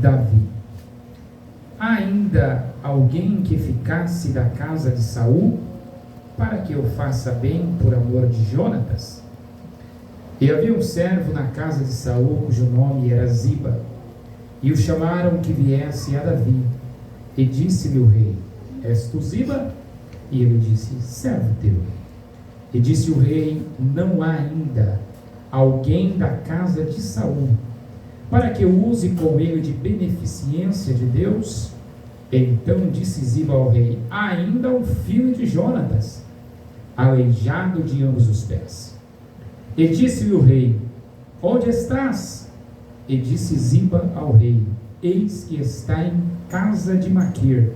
Davi: há ainda alguém que ficasse da casa de Saul, para que eu faça bem por amor de Jonatas? E havia um servo na casa de Saul, cujo nome era Ziba, e o chamaram que viesse a Davi. E disse-lhe o rei: és tu Ziba? E ele disse: servo teu. E disse o rei: não há ainda alguém da casa de Saul, para que eu use com ele de beneficência de Deus? Então disse Ziba ao rei: há ainda um filho de Jonatas, aleijado de ambos os pés. E disse-lhe o rei: onde estás? E disse Ziba ao rei: eis que está em casa de Maquir,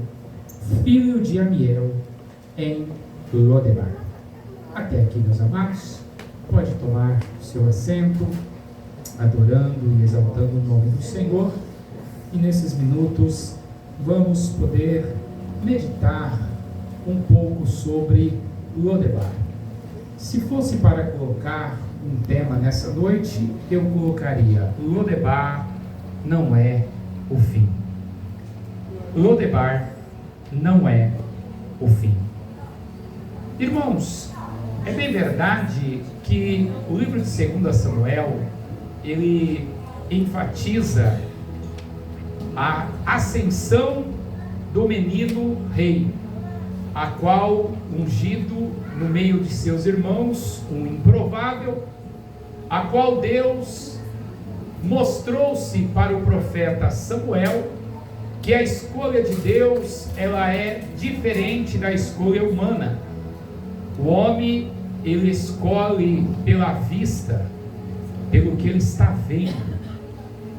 filho de Amiel, em Lodebar. Até aqui, meus amados. Pode tomar seu assento, adorando e exaltando o nome do Senhor. E nesses minutos vamos poder meditar um pouco sobre Lodebar. Se fosse para colocar um tema nessa noite, eu colocaria: Lodebar não é o fim. Lodebar não é o fim. Irmãos, é bem verdade que o livro de 2 Samuel, ele enfatiza a ascensão do menino rei, a qual, ungido no meio de seus irmãos, um improvável, a qual Deus mostrou-se para o profeta Samuel que a escolha de Deus, ela é diferente da escolha humana. O homem, ele escolhe pela vista, pelo que ele está vendo.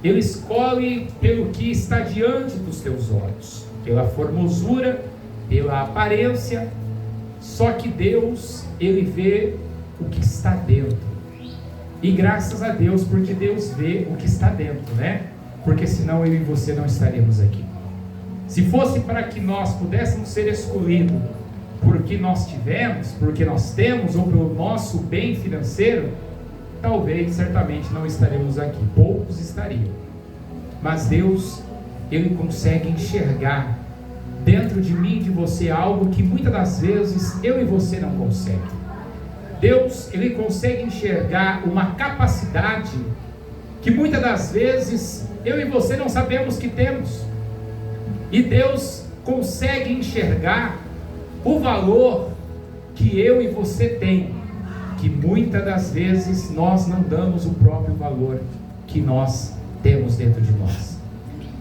Ele escolhe pelo que está diante dos teus olhos, pela formosura, pela aparência. Só que Deus, ele vê o que está dentro. E graças a Deus, porque Deus vê o que está dentro, né? Porque senão eu e você não estaremos aqui. Se fosse para que nós pudéssemos ser escolhidos porque nós tivemos, porque nós temos, ou pelo nosso bem financeiro, talvez, certamente não estaremos aqui. Poucos estariam. Mas Deus, ele consegue enxergar dentro de mim e de você algo que muitas das vezes eu e você não conseguem. Deus, ele consegue enxergar uma capacidade que muitas das vezes eu e você não sabemos que temos. E Deus consegue enxergar o valor que eu e você tem, que muitas das vezes nós não damos o próprio valor que nós temos dentro de nós.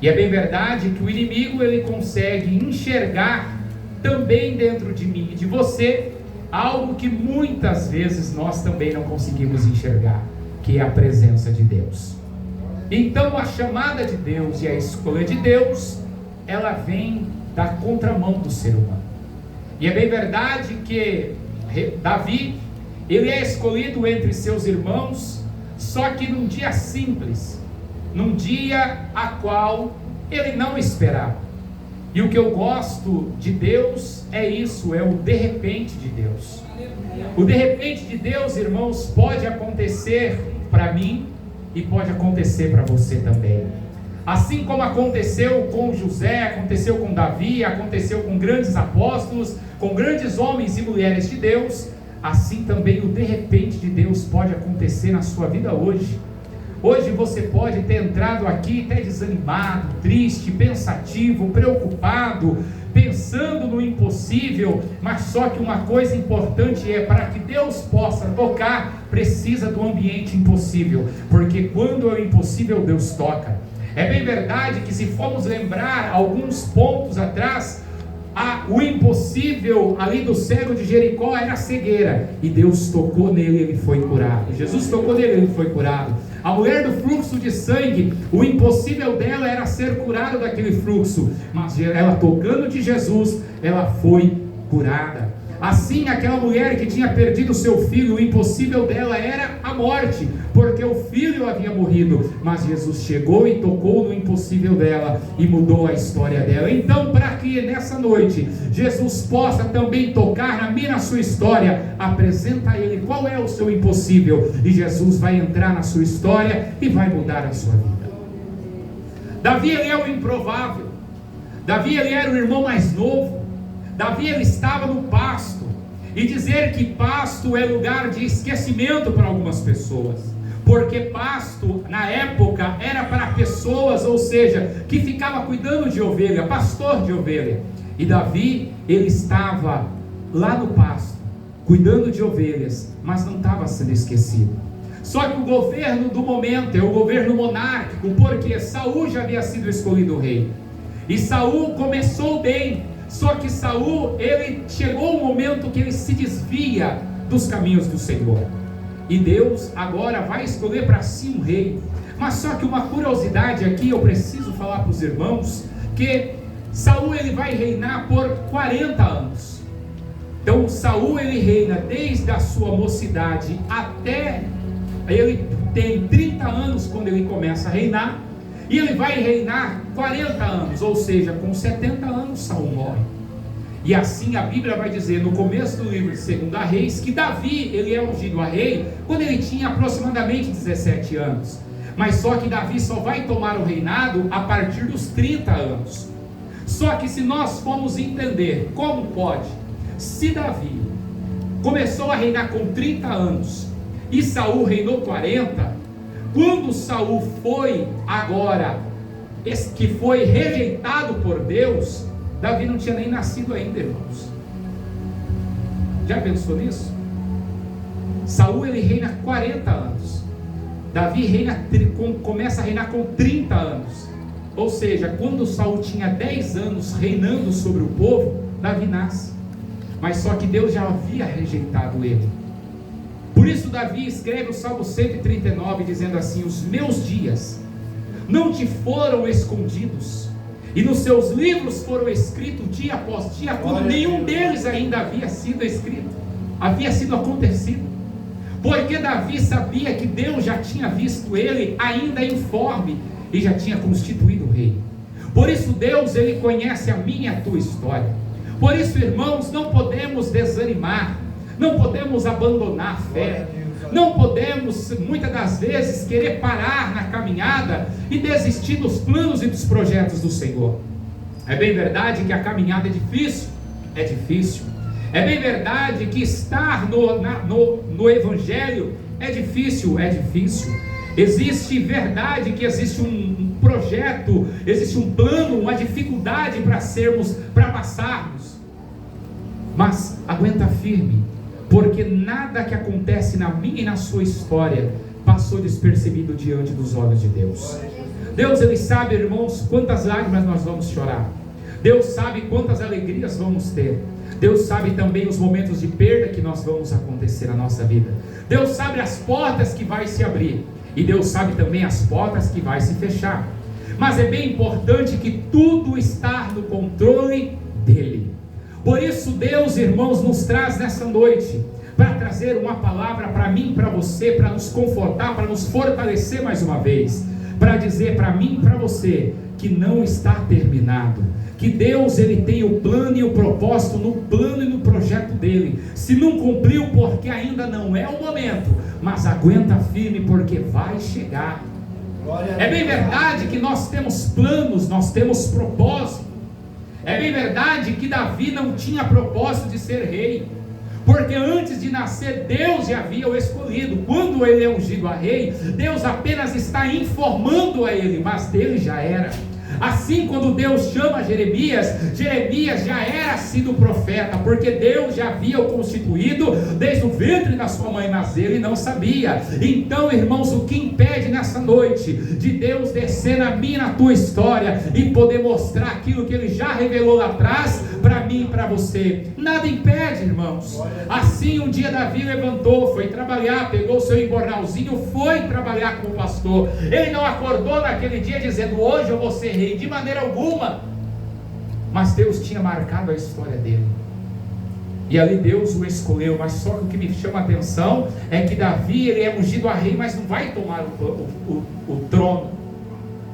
E é bem verdade que o inimigo, ele consegue enxergar também dentro de mim e de você algo que muitas vezes nós também não conseguimos enxergar, que é a presença de Deus. Então a chamada de Deus e a escolha de Deus, ela vem da contramão do ser humano. E é bem verdade que Davi, ele é escolhido entre seus irmãos, só que num dia simples, num dia a qual ele não esperava. E o que eu gosto de Deus é isso, é o de repente de Deus. O de repente de Deus, irmãos, pode acontecer para mim e pode acontecer para você também. Assim como aconteceu com José, aconteceu com Davi, aconteceu com grandes apóstolos, com grandes homens e mulheres de Deus, assim também o de repente de Deus pode acontecer na sua vida hoje. Hoje você pode ter entrado aqui até desanimado, triste, pensativo, preocupado, pensando no impossível, mas só que uma coisa importante é, para que Deus possa tocar, precisa do ambiente impossível, porque quando é o impossível, Deus toca. É bem verdade que, se formos lembrar alguns pontos atrás, o impossível ali do cego de Jericó era a cegueira, e Deus tocou nele e ele foi curado. Jesus tocou nele e ele foi curado. A mulher do fluxo de sangue, o impossível dela era ser curada daquele fluxo, mas ela tocando de Jesus, ela foi curada. Assim, aquela mulher que tinha perdido seu filho, o impossível dela era a morte, porque o filho havia morrido, mas Jesus chegou e tocou no impossível dela e mudou a história dela. Então, para que nessa noite Jesus possa também tocar na minha, na sua história, apresenta a Ele qual é o seu impossível, e Jesus vai entrar na sua história e vai mudar a sua vida. Davi, ele é o improvável. Davi, ele era o irmão mais novo. Davi, ele estava no pasto. E dizer que pasto é lugar de esquecimento para algumas pessoas, porque pasto na época era para pessoas, ou seja, que ficava cuidando de ovelha, pastor de ovelha. E Davi, ele estava lá no pasto, cuidando de ovelhas, mas não estava sendo esquecido. Só que o governo do momento é o governo monárquico, porque Saul já havia sido escolhido rei, e Saul começou bem. Só que Saul, ele chegou um momento que ele se desvia dos caminhos do Senhor, e Deus agora vai escolher para si um rei. Mas só que uma curiosidade aqui, eu preciso falar para os irmãos, que Saul, ele vai reinar por 40 anos. Então Saul, ele reina desde a sua mocidade até, ele tem 30 anos quando ele começa a reinar, e ele vai reinar 40 anos, ou seja, com 70 anos Saul morre. E assim a Bíblia vai dizer no começo do livro de 2 Reis, que Davi, ele é ungido a rei quando ele tinha aproximadamente 17 anos. Mas só que Davi só vai tomar o reinado a partir dos 30 anos. Só que se nós formos entender como pode, se Davi começou a reinar com 30 anos e Saul reinou 40, quando Saul foi agora, que foi rejeitado por Deus, Davi não tinha nem nascido ainda, irmãos. Já pensou nisso? Saul, ele reina 40 anos. Davi começa a reinar com 30 anos. Ou seja, quando Saul tinha 10 anos reinando sobre o povo, Davi nasce. Mas só que Deus já havia rejeitado ele. Por isso Davi escreve o Salmo 139, dizendo assim: os meus dias não te foram escondidos, e nos seus livros foram escritos dia após dia, quando nenhum deles ainda havia sido escrito, havia sido acontecido. Porque Davi sabia que Deus já tinha visto ele ainda informe, e já tinha constituído rei. Por isso Deus, ele conhece a minha e a tua história. Por isso, irmãos, não podemos desanimar, não podemos abandonar a fé, não podemos muitas das vezes querer parar na caminhada e desistir dos planos e dos projetos do Senhor. É bem verdade que a caminhada é difícil, é bem verdade que estar no Evangelho é difícil, existe verdade que existe um projeto, existe um plano, uma dificuldade para passarmos, mas aguenta firme, porque nada que acontece na minha e na sua história passou despercebido diante dos olhos de Deus. Deus, ele sabe, irmãos, quantas lágrimas nós vamos chorar. Deus sabe quantas alegrias vamos ter. Deus sabe também os momentos de perda que nós vamos acontecer na nossa vida. Deus sabe as portas que vai se abrir, e Deus sabe também as portas que vai se fechar. Mas é bem importante que tudo está no controle dele. Por isso Deus, irmãos, nos traz nessa noite para trazer uma palavra para mim e para você, para nos confortar, para nos fortalecer mais uma vez, para dizer para mim e para você que não está terminado, que Deus, ele tem o plano e o propósito no plano e no projeto dele. Se não cumpriu, porque ainda não é o momento, mas aguenta firme, porque vai chegar. É bem verdade que nós temos planos, nós temos propósito. É bem verdade que Davi não tinha propósito de ser rei, porque antes de nascer Deus já havia o escolhido. Quando ele é ungido a rei, Deus apenas está informando a ele, mas dele já era. Assim, quando Deus chama Jeremias, Jeremias já era sido profeta, porque Deus já havia o constituído desde o ventre da sua mãe, mas ele não sabia. Então, irmãos, o que impede nessa noite de Deus descer na minha e na tua história e poder mostrar aquilo que ele já revelou lá atrás para mim e para você? Nada impede, irmãos. Assim, um dia Davi levantou, foi trabalhar, pegou o seu embornalzinho, foi trabalhar com o pastor. Ele não acordou naquele dia dizendo: hoje eu vou ser rei, de maneira alguma. Mas Deus tinha marcado a história dele, e ali Deus o escolheu. Mas só que o que me chama a atenção é que Davi, ele é ungido a rei, mas não vai tomar o trono.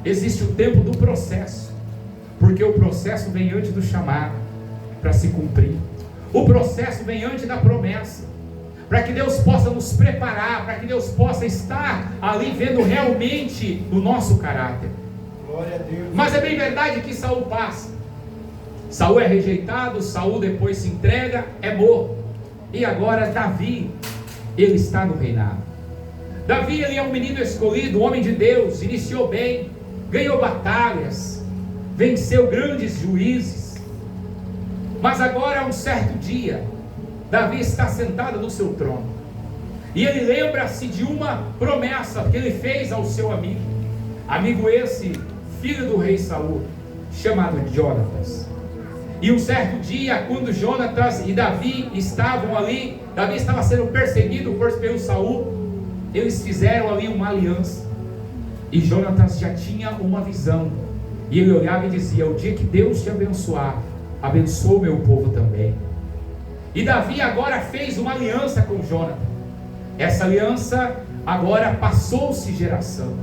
Existe o tempo do processo, porque o processo vem antes do chamado para se cumprir. O processo vem antes da promessa, para que Deus possa nos preparar, para que Deus possa estar ali vendo realmente o nosso caráter. Mas é bem verdade que Saul passa. Saul é rejeitado, Saul depois se entrega, é morto. E agora Davi, ele está no reinado. Davi, ele é um menino escolhido, um homem de Deus, iniciou bem, ganhou batalhas, venceu grandes juízes. Mas agora, um certo dia, Davi está sentado no seu trono, e ele lembra-se de uma promessa que ele fez ao seu amigo esse, filho do rei Saul, chamado Jonatas. E um certo dia, quando Jonatas e Davi estavam ali, Davi estava sendo perseguido pelo Saul, eles fizeram ali uma aliança, e Jonatas já tinha uma visão, e ele olhava e dizia: o dia que Deus te abençoar, abençoa o meu povo também. E Davi agora fez uma aliança com Jonatas. Essa aliança agora passou-se geração.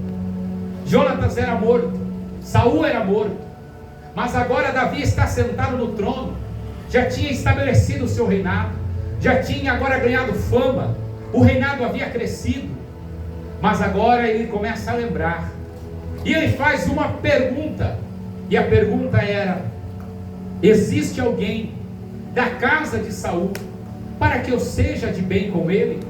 Jonatas era morto, Saul era morto, mas agora Davi está sentado no trono, já tinha estabelecido o seu reinado, já tinha agora ganhado fama, o reinado havia crescido. Mas agora ele começa a lembrar, e ele faz uma pergunta, e a pergunta era: existe alguém da casa de Saul para que eu seja de bem com ele?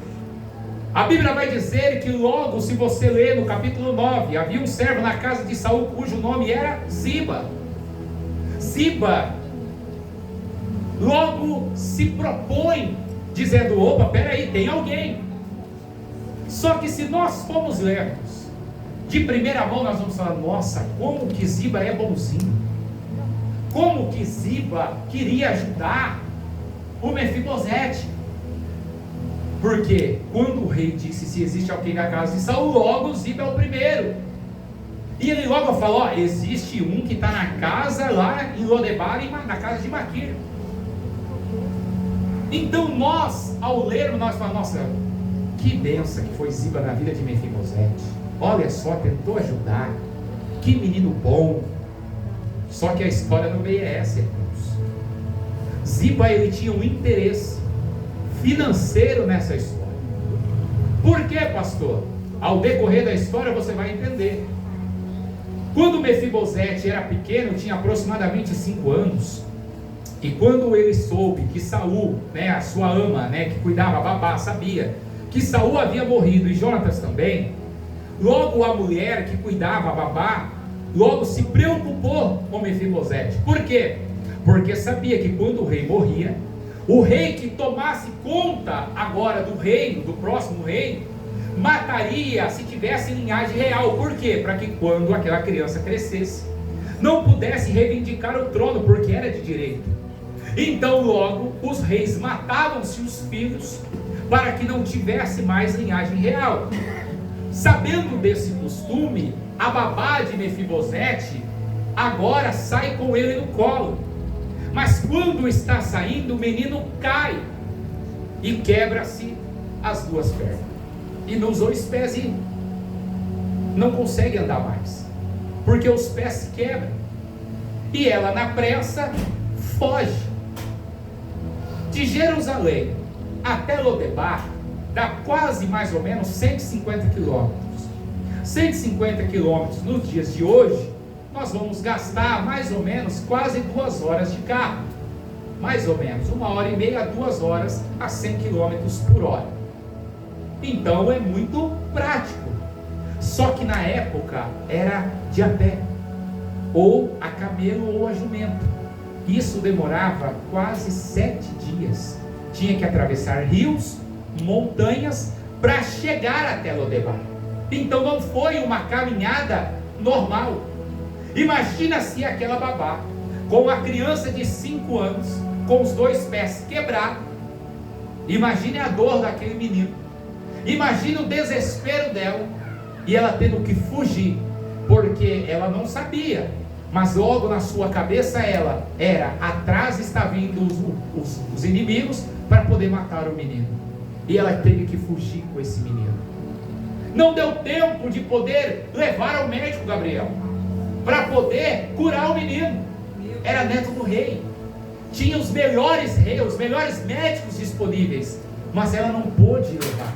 A Bíblia vai dizer que logo, se você ler no capítulo 9, havia um servo na casa de Saul cujo nome era Ziba. Ziba logo se propõe, dizendo: opa, peraí, tem alguém. Só que se nós formos lermos de primeira mão, nós vamos falar: nossa, como que Ziba é bonzinho, como que Ziba queria ajudar o Mefibosete. Porque quando o rei disse: se existe alguém na casa de Saul, logo Ziba é o primeiro. E ele logo falou: ó, existe um que está na casa lá em Lodebar, na casa de Maquir. Então nós, ao lermos, nós falamos: nossa, que benção que foi Ziba na vida de Mefibosete. Olha só, tentou ajudar, que menino bom. Só que a história não veio essa, irmãos. Ziba, ele tinha um interesse financeiro nessa história. Por quê, pastor? Ao decorrer da história você vai entender. Quando Mefibosete era pequeno, tinha aproximadamente 5 anos, e quando ele soube que Saul, a sua ama, que cuidava, a babá, sabia que Saul havia morrido, e Jonatas também, logo a mulher que cuidava, a babá, logo se preocupou com Mefibosete. Por quê? Porque sabia que quando o rei morria, o rei que tomasse conta agora do reino, do próximo reino, mataria se tivesse linhagem real. Por quê? Para que quando aquela criança crescesse, não pudesse reivindicar o trono, porque era de direito. Então logo os reis matavam-se os filhos, para que não tivesse mais linhagem real. Sabendo desse costume, a babá de Mefibosete agora sai com ele no colo. Mas quando está saindo, o menino cai e quebra-se as 2 pernas, e nos 2 pés não consegue andar mais, porque os pés se quebram. E ela, na pressa, foge. De Jerusalém até Lodebar dá quase mais ou menos 150 quilômetros. 150 quilômetros nos dias de hoje, nós vamos gastar mais ou menos quase 2 horas de carro. Mais ou menos 1h30 a 2 horas a 100 quilômetros por hora. Então é muito prático. Só que na época era de a pé, ou a camelo ou a jumento. Isso demorava quase 7 dias. Tinha que atravessar rios, montanhas, para chegar até Lodebar. Então não foi uma caminhada normal. Imagina se aquela babá, com a criança de 5 anos, com os 2 pés quebrados. Imagine a dor daquele menino. Imagine o desespero dela, e ela tendo que fugir, porque ela não sabia, mas logo na sua cabeça ela era: atrás está vindo os inimigos para poder matar o menino. E ela teve que fugir com esse menino. Não deu tempo de poder levar ao médico, Gabriel, para poder curar o menino. Era neto do rei, tinha os melhores médicos disponíveis, mas ela não pôde levar.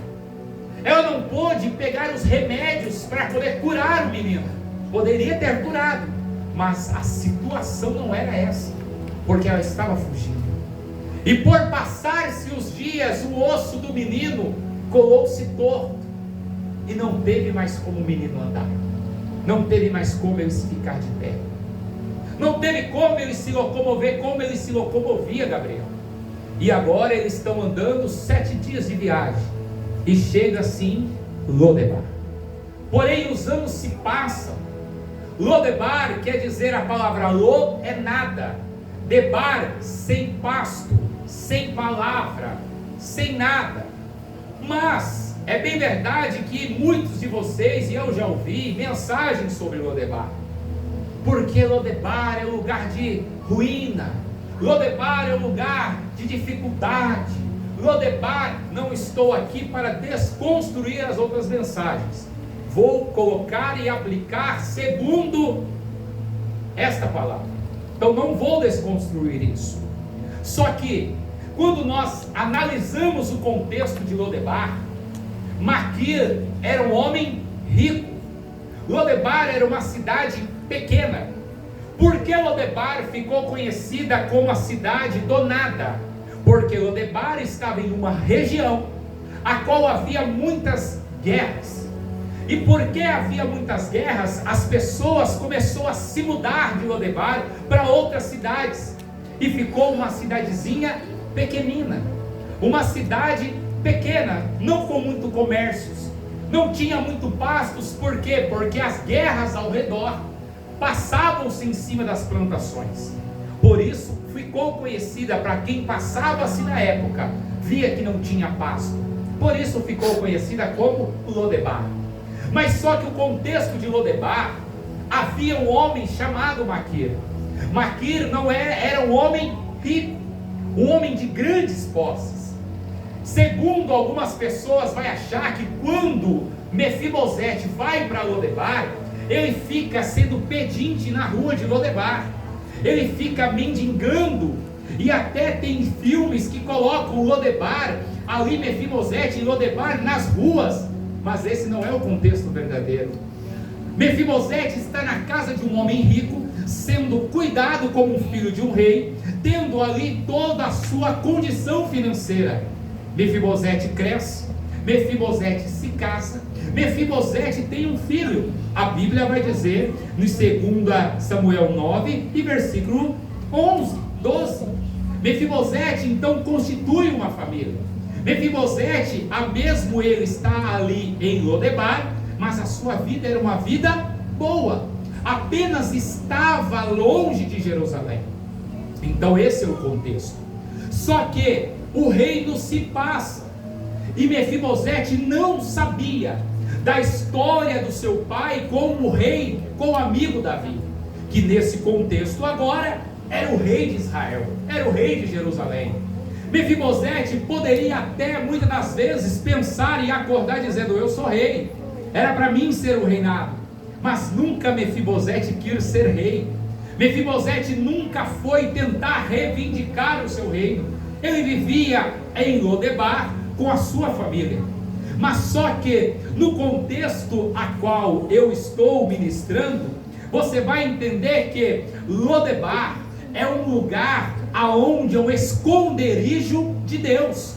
Ela não pôde pegar os remédios para poder curar o menino. Poderia ter curado, mas a situação não era essa, porque ela estava fugindo. E por passar-se os dias, o osso do menino colou-se torto, e não teve mais como o menino andar, não teve mais como ele se ficar de pé, não teve como ele se locomover, como ele se locomovia, Gabriel. E agora eles estão andando 7 dias de viagem, e chega assim Lodebar. Porém os anos se passam. Lodebar quer dizer, a palavra lo é nada, debar sem pasto, sem palavra, sem nada. Mas é bem verdade que muitos de vocês, e eu já ouvi mensagens sobre Lodebar, porque Lodebar é um lugar de ruína, Lodebar é um lugar de dificuldade. Lodebar, não estou aqui para desconstruir as outras mensagens, vou colocar e aplicar segundo esta palavra. Então não vou desconstruir isso. Só que quando nós analisamos o contexto de Lodebar, Maquir era um homem rico, Lodebar era uma cidade pequena. Por que Lodebar ficou conhecida como a cidade do nada? Porque Lodebar estava em uma região a qual havia muitas guerras. E porque havia muitas guerras, as pessoas começaram a se mudar de Lodebar para outras cidades, e ficou uma cidadezinha pequenina, uma cidade pequena, não com muito comércios, não tinha muito pastos. Por quê? Porque as guerras ao redor passavam-se em cima das plantações. Por isso ficou conhecida, para quem passava-se na época, via que não tinha pasto, por isso ficou conhecida como Lodebar. Mas só que o contexto de Lodebar, havia um homem chamado Maquir. Maquir não era um homem rico, um homem de grandes posses. Segundo algumas pessoas, vai achar que quando Mefibosete vai para Lodebar, ele fica sendo pedinte na rua de Lodebar, ele fica mendigando, e até tem filmes que colocam Lodebar ali, Mefibosete e Lodebar nas ruas, mas esse não é o contexto verdadeiro. Mefibosete está na casa de um homem rico, sendo cuidado como um filho de um rei, tendo ali toda a sua condição financeira. Mefibosete cresce, Mefibosete se casa, Mefibosete tem um filho. A Bíblia vai dizer, no 2 Samuel 9 e versículo 11, 12, Mefibosete então constitui uma família. Mefibosete, mesmo ele está ali em Lodebar, mas a sua vida era uma vida boa, apenas estava longe de Jerusalém. Então esse é o contexto. Só que o reino se passa, e Mefibosete não sabia da história do seu pai como rei, como amigo Davi, que nesse contexto agora era o rei de Israel, era o rei de Jerusalém. Mefibosete poderia até muitas das vezes pensar e acordar dizendo: eu sou rei, era para mim ser o reinado. Mas nunca Mefibosete quis ser rei. Mefibosete nunca foi tentar reivindicar o seu reino. Ele vivia em Lodebar com a sua família. Mas só que no contexto a qual eu estou ministrando, você vai entender que Lodebar é um lugar aonde é um esconderijo de Deus.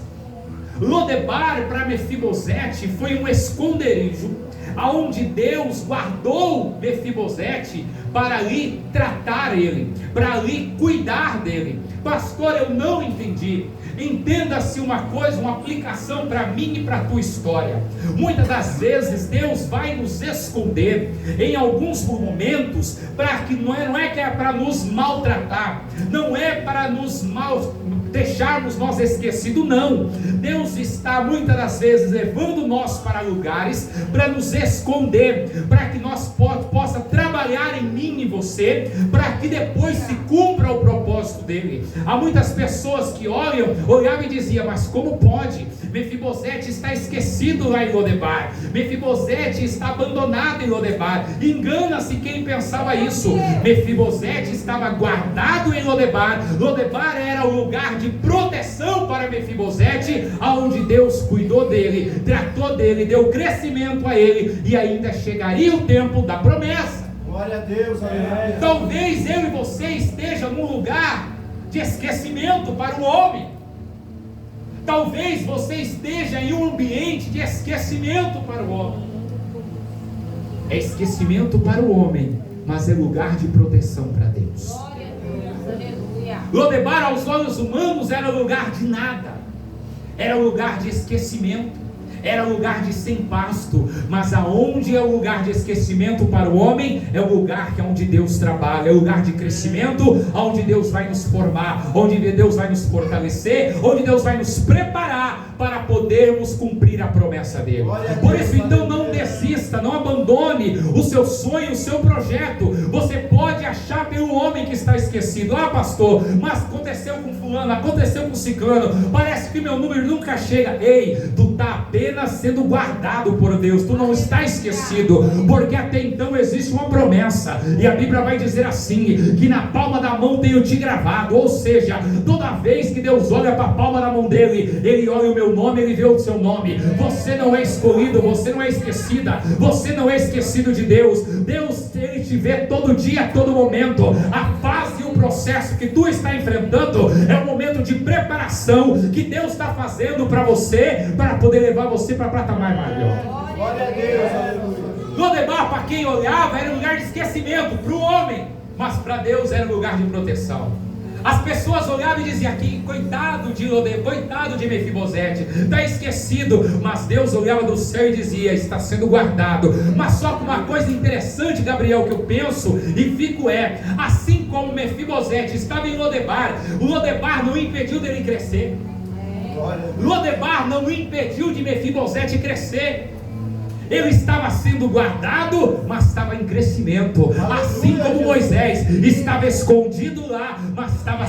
Lodebar para Mefibosete foi um esconderijo aonde Deus guardou Mefibosete para ali tratar ele, para ali cuidar dele. Pastor, eu não entendi. Entenda-se uma coisa, uma aplicação para mim e para a tua história. Muitas das vezes Deus vai nos esconder em alguns momentos, para que não é que é para nos maltratar, não é para nos deixarmos nós esquecidos, não. Deus está muitas das vezes levando nós para lugares para nos esconder, para que nós possa trabalhar em mim e você, para que depois se cumpra o propósito dele. Há muitas pessoas que olhavam e diziam: mas como pode? Mefibosete está esquecido lá em Lodebar, Mefibosete está abandonado em Lodebar. Engana-se quem pensava isso. Mefibosete estava guardado em Lodebar. Lodebar era o lugar de proteção para Mefibosete, aonde Deus cuidou dele, tratou dele, deu crescimento a ele, e ainda chegaria o tempo da promessa. Glória a Deus, aleluia. Talvez eu e você esteja num lugar de esquecimento para o homem. Talvez você esteja em um ambiente de esquecimento para o homem. É esquecimento para o homem, mas é lugar de proteção para Deus. Glória a Deus, aleluia. Lodebar aos olhos humanos era lugar de nada, era lugar de esquecimento, era lugar de sem pasto. Mas aonde é o lugar de esquecimento para o homem, é o lugar que é onde Deus trabalha, é o lugar de crescimento, onde Deus vai nos formar, onde Deus vai nos fortalecer, onde Deus vai nos preparar para podermos cumprir a promessa dele. Por isso, então, não desista, não abandone o seu sonho, o seu projeto. Você pode achar pelo homem que está esquecido: ah, pastor, mas aconteceu com fulano, aconteceu com ciclano, parece que meu número nunca chega. Ei, tu está apenas sendo guardado por Deus, tu não está esquecido, porque até então existe uma promessa, e a Bíblia vai dizer assim, que na palma da mão tenho te gravado. Ou seja, toda vez que Deus olha para a palma da mão dele, ele olha o meu nome, ele vê o seu nome. Você não é escolhido, você não é esquecida, você não é esquecido de Deus. Deus, ele te vê todo dia, a todo momento. A fase e o processo que tu está enfrentando é um momento de preparação que Deus está fazendo para você, para poder levar você para patamar maior. Glória a Deus, aleluia. Lodebar, para quem olhava, era um lugar de esquecimento para o homem, mas para Deus era um lugar de proteção. As pessoas olhavam e diziam aqui: coitado de Lodebar, coitado de Mefibosete, está esquecido. Mas Deus olhava do céu e dizia: está sendo guardado. Mas só que uma coisa interessante, Gabriel, que eu penso e fico é: assim como Mefibosete estava em Lodebar, o Lodebar não impediu dele crescer. Lodebar não impediu de Mefibosete crescer. Ele estava sendo guardado, mas estava em crescimento. Assim como Moisés estava escondido lá, mas estava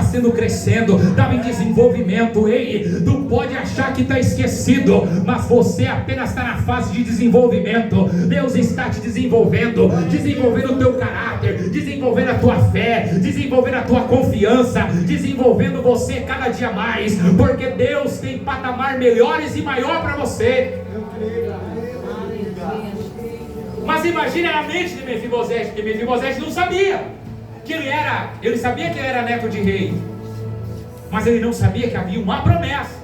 sendo crescendo, estava em desenvolvimento. Ei, tu pode achar que está esquecido, mas você apenas está na fase de desenvolvimento. Deus está te desenvolvendo o teu caráter, desenvolvendo a tua fé, desenvolvendo a tua confiança, desenvolvendo você cada dia mais, porque Deus tem patamar melhores e maior para você. Eu creio. Mas imagine a mente de Mefibosete, que Mefibosete não sabia que ele sabia que ele era neto de rei, mas ele não sabia que havia uma promessa.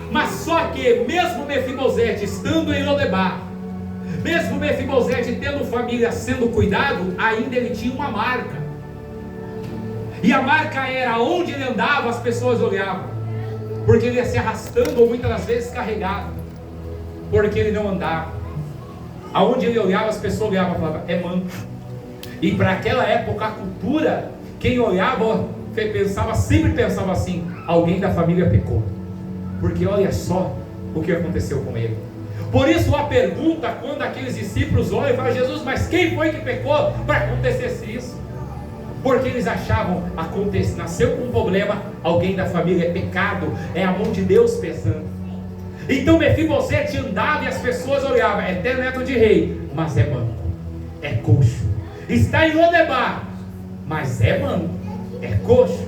Mas só que mesmo Mefibosete estando em Lodebar, mesmo Mefibosete tendo família, sendo cuidado, ainda ele tinha uma marca. E a marca era: onde ele andava as pessoas olhavam, porque ele ia se arrastando ou muitas das vezes carregado, porque ele não andava. Aonde ele olhava, as pessoas olhavam e falavam: é manco. E para aquela época, a cultura, quem olhava sempre pensava assim: alguém da família pecou, porque olha só o que aconteceu com ele. Por isso a pergunta, quando aqueles discípulos olham e falam: Jesus, mas quem foi que pecou para acontecer isso? Porque eles achavam: nasceu com um problema, alguém da família, é pecado, é a mão de Deus pesando. Então Mefibosete andava e as pessoas olhavam: é até neto de rei, mas é manco, é coxo. Está em Lodebar, mas é manco, é coxo.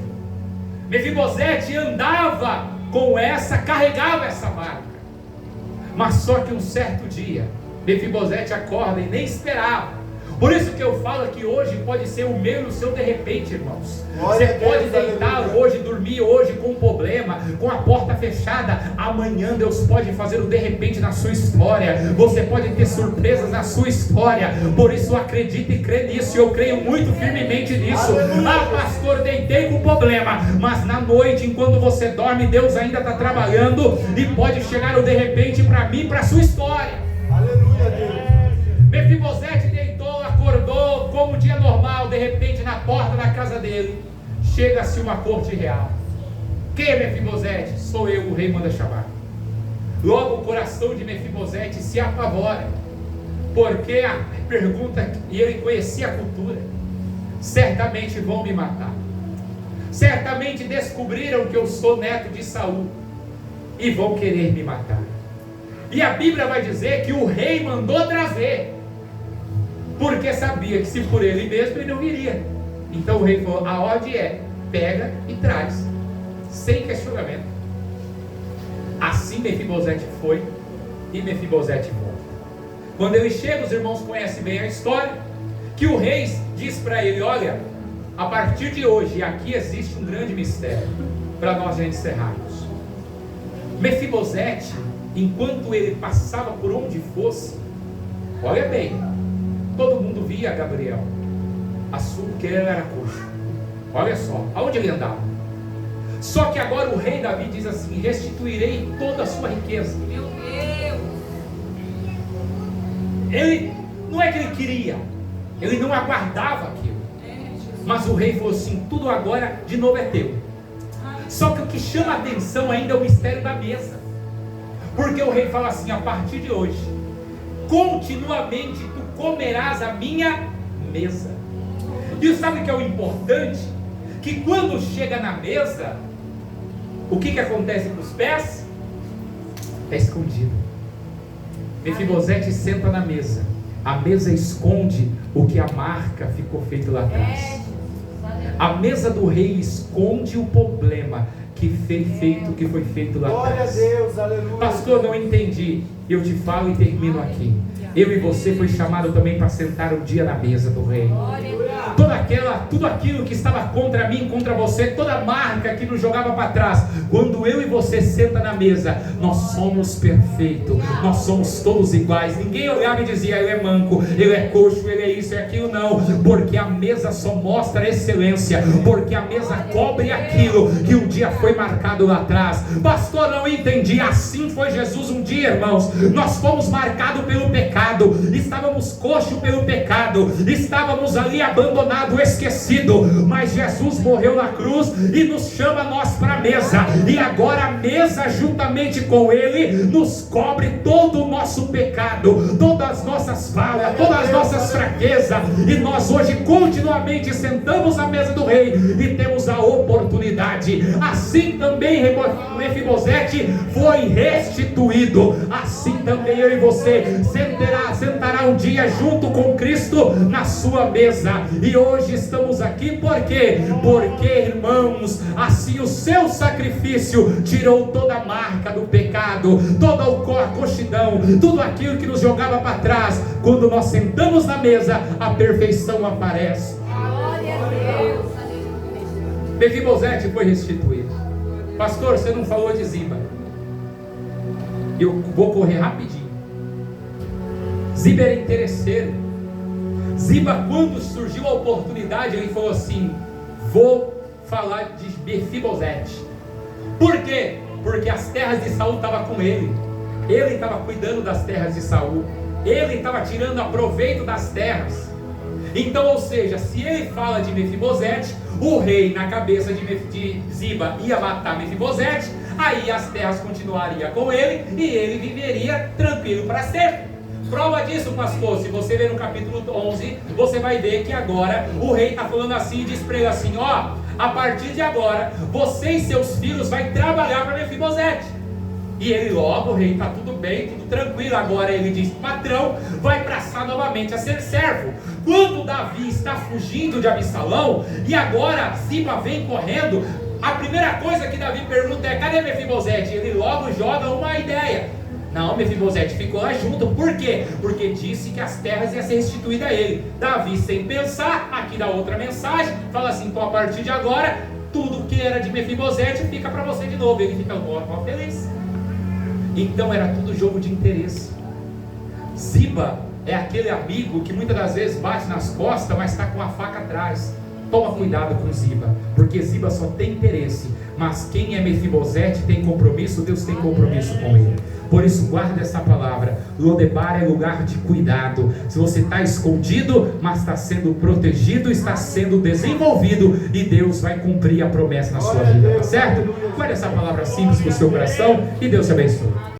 Mefibosete andava carregava essa marca. Mas só que um certo dia, Mefibosete acorda e nem esperava. Por isso que eu falo que hoje pode ser o meu e o seu de repente, irmãos. Você pode deitar hoje, dormir hoje com um problema, com a porta fechada. Amanhã Deus pode fazer o de repente na sua história. Você pode ter surpresas na sua história. Por isso acredite e crê nisso. Eu creio muito firmemente nisso. Ah, pastor, deitei com problema, mas na noite, enquanto você dorme, Deus ainda está trabalhando e pode chegar o de repente para mim, para a sua história. Aleluia, Deus. Mefibosete deitou, acordou como um dia normal. De repente, na porta da casa dele, chega-se uma corte real. Quem é Mefibosete? Sou eu, o rei manda chamar. Logo o coração de Mefibosete se apavora, porque a pergunta, e ele conhecia a cultura: certamente vão me matar, certamente descobriram que eu sou neto de Saul e vão querer me matar. E a Bíblia vai dizer que o rei mandou trazer, porque sabia que se por ele mesmo ele não iria. Então o rei falou: a ordem é: pega e traz, sem questionamento. Assim Mefibosete foi, e Mefibosete volta. Quando ele chega, os irmãos conhecem bem a história. que o rei diz para ele: olha, a partir de hoje, aqui existe um grande mistério para nós já encerrarmos. Mefibosete, enquanto ele passava por onde fosse, olha bem, todo mundo via Gabriel, assumo que ele era coxo. Olha só, aonde ele andava. Só que agora o rei Davi diz assim: restituirei toda a sua riqueza. Meu Deus. Ele, não é que ele queria, ele não aguardava aquilo, mas o rei falou assim: tudo agora de novo é teu. Só que o que chama a atenção ainda é o mistério da mesa, porque o rei fala assim: a partir de hoje, continuamente tu comerás a minha mesa. E sabe o que é o importante? Que quando chega na mesa, o que acontece com os pés? É escondido. Mefibosete senta na mesa, a mesa esconde o que a marca ficou feito lá atrás. A mesa do rei esconde o problema que foi feito lá Glória a atrás. Deus, aleluia. Pastor, não entendi. Eu te falo e termino aqui. Eu e você foi chamado também para sentar um dia na mesa do rei. Tudo aquilo que estava contra mim, contra você, toda marca que nos jogava para trás, quando eu e você senta na mesa, nós somos perfeitos, nós somos todos iguais. Ninguém olhava e dizia: ele é manco, ele é coxo, ele é isso e aquilo. Não, porque a mesa só mostra excelência, porque a mesa cobre aquilo que um dia foi marcado lá atrás. Pastor, não entendi. Assim foi Jesus um dia, irmãos. Nós fomos marcados pelo pecado, estávamos coxos pelo pecado, estávamos ali abandonados, esquecidos, mas Jesus morreu na cruz e nos chama nós para a mesa, e agora a mesa juntamente com ele nos cobre todo o nosso pecado, todas as nossas falhas, todas as nossas fraquezas, e nós hoje continuamente sentamos à mesa do rei e temos a oportunidade. Assim também Mefibosete foi restituído, assim também eu e você sentará um dia junto com Cristo na sua mesa. E hoje estamos aqui por quê? Porque, irmãos, assim o seu sacrifício tirou toda a marca do pecado, toda a coxidão, tudo aquilo que nos jogava para trás. Quando nós sentamos na mesa, a perfeição aparece. Glória a Deus. Mefibosete foi restituído. Pastor, você não falou de Ziba. Eu vou correr rapidinho. Ziba era interesseiro. Ziba, quando surgiu a oportunidade, ele falou assim: vou falar de Mefibosete. Por quê? Porque as terras de Saul estavam com ele. Ele estava cuidando das terras de Saul. Ele estava tirando proveito das terras. Então, ou seja, se ele fala de Mefibosete, o rei na cabeça de Ziba ia matar Mefibosete, aí as terras continuariam com ele e ele viveria tranquilo para sempre. Prova disso, pastor, se você ler no capítulo 11, você vai ver que agora o rei está falando assim, e diz para ele assim: ó, a partir de agora, você e seus filhos vai trabalhar para Mefibosete. E ele logo: o rei, está tudo bem, tudo tranquilo. Agora ele diz: patrão, vai passar novamente a ser servo. Quando Davi está fugindo de Absalão, e agora Ziba vem correndo, a primeira coisa que Davi pergunta é: cadê Mefibosete? Ele logo joga uma ideia: não, Mefibosete ficou lá junto. Por quê? Porque disse que as terras iam ser restituídas a ele. Davi, sem pensar, aqui dá outra mensagem, fala assim: então a partir de agora, tudo que era de Mefibosete fica para você de novo. Ele fica ó, feliz. Então era tudo jogo de interesse. Ziba é aquele amigo que muitas das vezes bate nas costas, mas está com a faca atrás. Toma cuidado com Ziba, porque Ziba só tem interesse, mas quem é Mefibosete tem compromisso, Deus tem compromisso com ele. Por isso guarda essa palavra. Lodebar é lugar de cuidado. Se você está escondido, mas está sendo protegido, está sendo desenvolvido, e Deus vai cumprir a promessa na sua vida, tá certo? Guarde essa palavra simples para o seu coração e Deus te abençoe.